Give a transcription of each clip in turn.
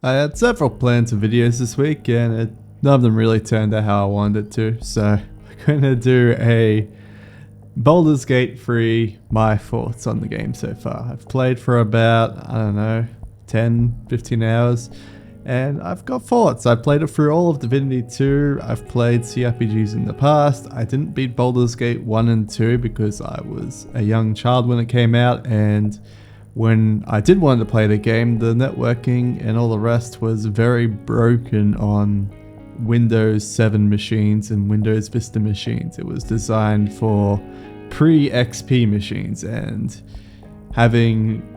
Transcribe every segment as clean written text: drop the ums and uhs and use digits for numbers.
I had several plans of videos this week and none of them really turned out how I wanted it to, so we're going to do a Baldur's Gate 3 my thoughts on the game so far. I've played for about, I don't know, 10, 15 hours and I've got thoughts. I've played it through all of Divinity 2, I've played CRPGs in the past. I didn't beat Baldur's Gate 1 and 2 because I was a young child when it came out, and when I did want to play the game, the networking and all the rest was very broken on Windows 7 machines and Windows Vista machines. It was designed for pre-XP machines, and having,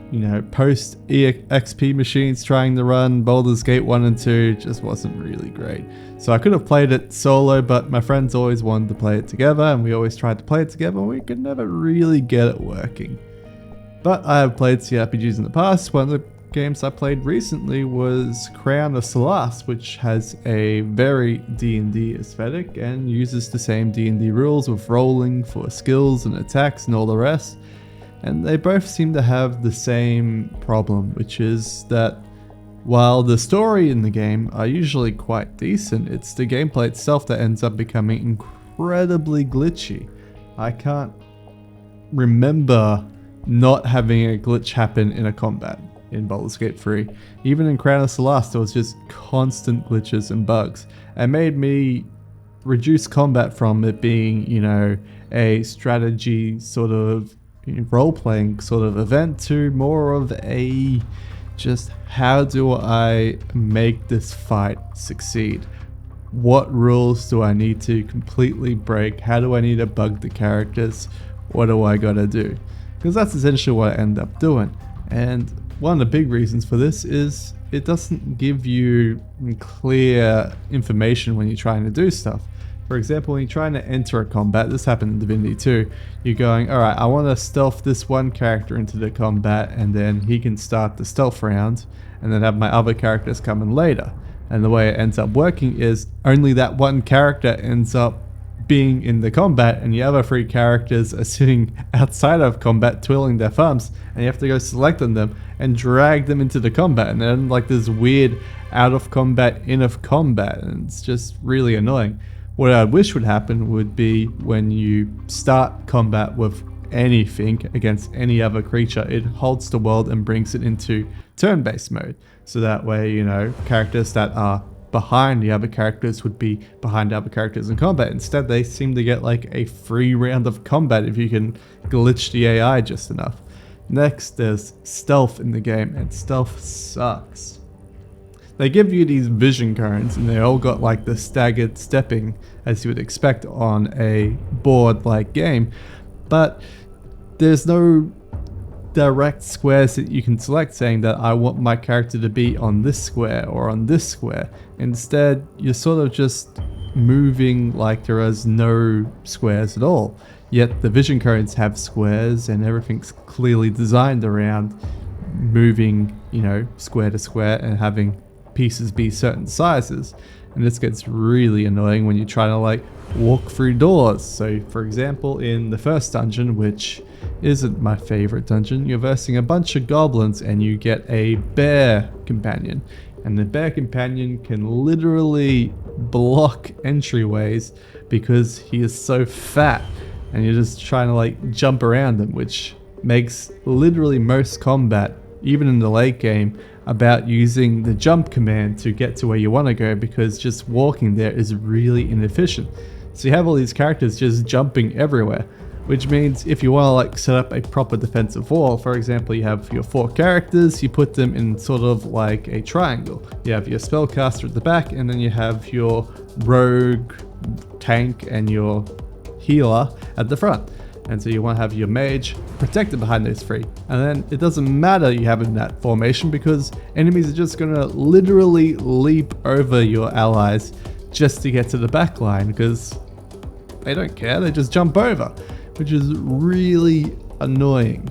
post-XP machines trying to run Baldur's Gate 1 and 2 just wasn't really great. So I could have played it solo, but my friends always wanted to play it together, and we always tried to play it together, and we could never really get it working. But I have played CRPGs in the past. One of the games I played recently was Crown of Solace, which has a very D&D aesthetic and uses the same D&D rules with rolling for skills and attacks and all the rest. And they both seem to have the same problem, which is that while the story in the game are usually quite decent, it's the gameplay itself that ends up becoming incredibly glitchy. I can't remember not having a glitch happen in a combat in Baldur's Gate 3. Even in Crown of Solace, there was just constant glitches and bugs. It made me reduce combat from it being, a strategy sort of role-playing sort of event to more of a just how do I make this fight succeed? What rules do I need to completely break? How do I need to bug the characters? What do I gotta do? Because that's essentially what I end up doing. And one of the big reasons for this is it doesn't give you clear information when you're trying to do stuff. For example, when you're trying to enter a combat, this happened in Divinity 2, you're going, alright, I want to stealth this one character into the combat, and then he can start the stealth round, and then have my other characters come in later. And the way it ends up working is only that one character ends up being in the combat, and the other three characters are sitting outside of combat twiddling their thumbs, and you have to go select on them and drag them into the combat, and then like this weird out of combat, in of combat, and it's just really annoying. What I wish would happen would be when you start combat with anything against any other creature, it halts the world and brings it into turn-based mode. So that way, characters that are behind the other characters would be behind the other characters in combat. Instead, they seem to get like a free round of combat if you can glitch the AI just enough. Next, there's stealth in the game, and stealth sucks. They give you these vision cones, and they all got like the staggered stepping as you would expect on a board-like game, but there's no direct squares that you can select saying that I want my character to be on this square or on this square. Instead, you're sort of just moving like there is no squares at all. Yet the vision codes have squares, and everything's clearly designed around moving, square to square and having pieces be certain sizes. And this gets really annoying when you're trying to like walk through doors. So for example, in the first dungeon, which isn't my favorite dungeon, you're versing a bunch of goblins and you get a bear companion, and the bear companion can literally block entryways because he is so fat, and you're just trying to like jump around him, which makes literally most combat, even in the late game, about using the jump command to get to where you want to go, because just walking there is really inefficient. So you have all these characters just jumping everywhere, which means if you want to like set up a proper defensive wall, for example, you have your 4 characters, you put them in sort of like a triangle. You have your spellcaster at the back, and then you have your rogue, tank, and your healer at the front. And so you want to have your mage protected behind those 3. And then it doesn't matter you have in that formation, because enemies are just going to literally leap over your allies just to get to the back line, because they don't care, they just jump over, which is really annoying.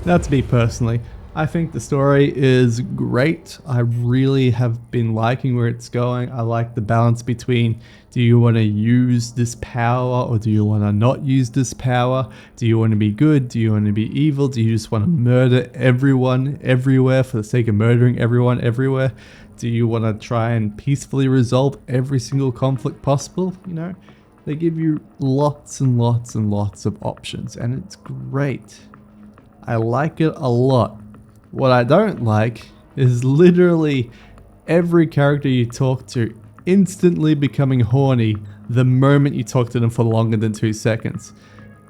That's me personally. I think the story is great. I really have been liking where it's going. I like the balance between, do you want to use this power or do you want to not use this power? Do you want to be good? Do you want to be evil? Do you just want to murder everyone everywhere for the sake of murdering everyone everywhere? Do you want to try and peacefully resolve every single conflict possible? You know, they give you lots and lots and lots of options, and it's great. I like it a lot. What I don't like is literally every character you talk to instantly becoming horny the moment you talk to them for longer than 2 seconds.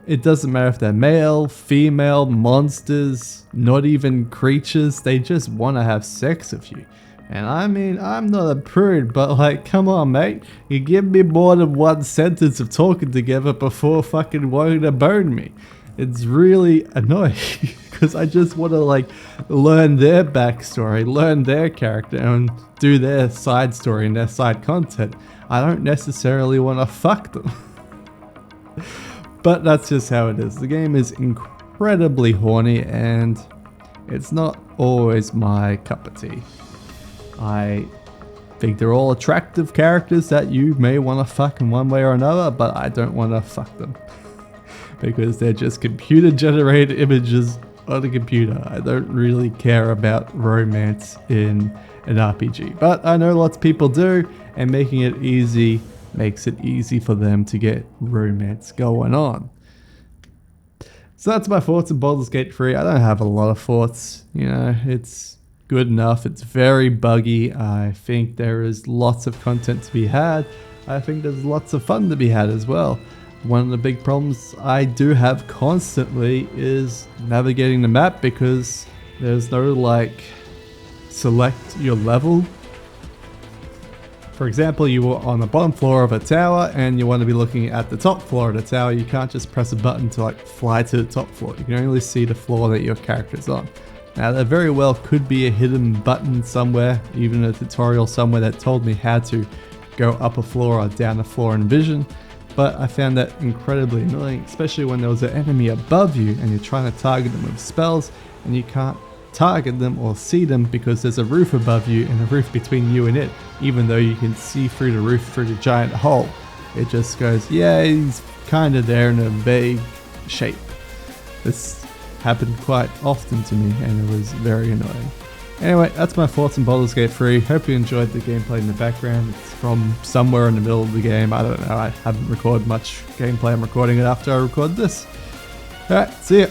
It doesn't matter if they're male, female, monsters, not even creatures, they just want to have sex with you. And I mean, I'm not a prude, but like, come on mate, you give me more than one sentence of talking together before fucking wanting to bone me. It's really annoying because I just want to like learn their backstory, learn their character and do their side story and their side content. I don't necessarily want to fuck them. But that's just how it is. The game is incredibly horny and it's not always my cup of tea. I think they're all attractive characters that you may want to fuck in one way or another, but I don't want to fuck them. Because they're just computer generated images on a computer. I don't really care about romance in an RPG, but I know lots of people do, and making it easy makes it easy for them to get romance going on. So that's my thoughts on Baldur's Gate 3. I don't have a lot of thoughts, you know, it's good enough. It's very buggy. I think there is lots of content to be had. I think there's lots of fun to be had as well. One of the big problems I do have constantly is navigating the map because there's no like select your level. For example, you were on the bottom floor of a tower and you want to be looking at the top floor of the tower. You can't just press a button to like fly to the top floor. You can only see the floor that your character's on. Now there very well could be a hidden button somewhere, even a tutorial somewhere that told me how to go up a floor or down a floor in Vision. But I found that incredibly annoying, especially when there was an enemy above you and you're trying to target them with spells and you can't target them or see them because there's a roof above you and a roof between you and it, even though you can see through the roof through the giant hole. It just goes, yeah, he's kind of there in a vague shape. This happened quite often to me and it was very annoying. Anyway, that's my thoughts on Baldur's Gate 3. Hope you enjoyed the gameplay in the background. It's from somewhere in the middle of the game. I don't know. I haven't recorded much gameplay. I'm recording it after I record this. Alright, see ya.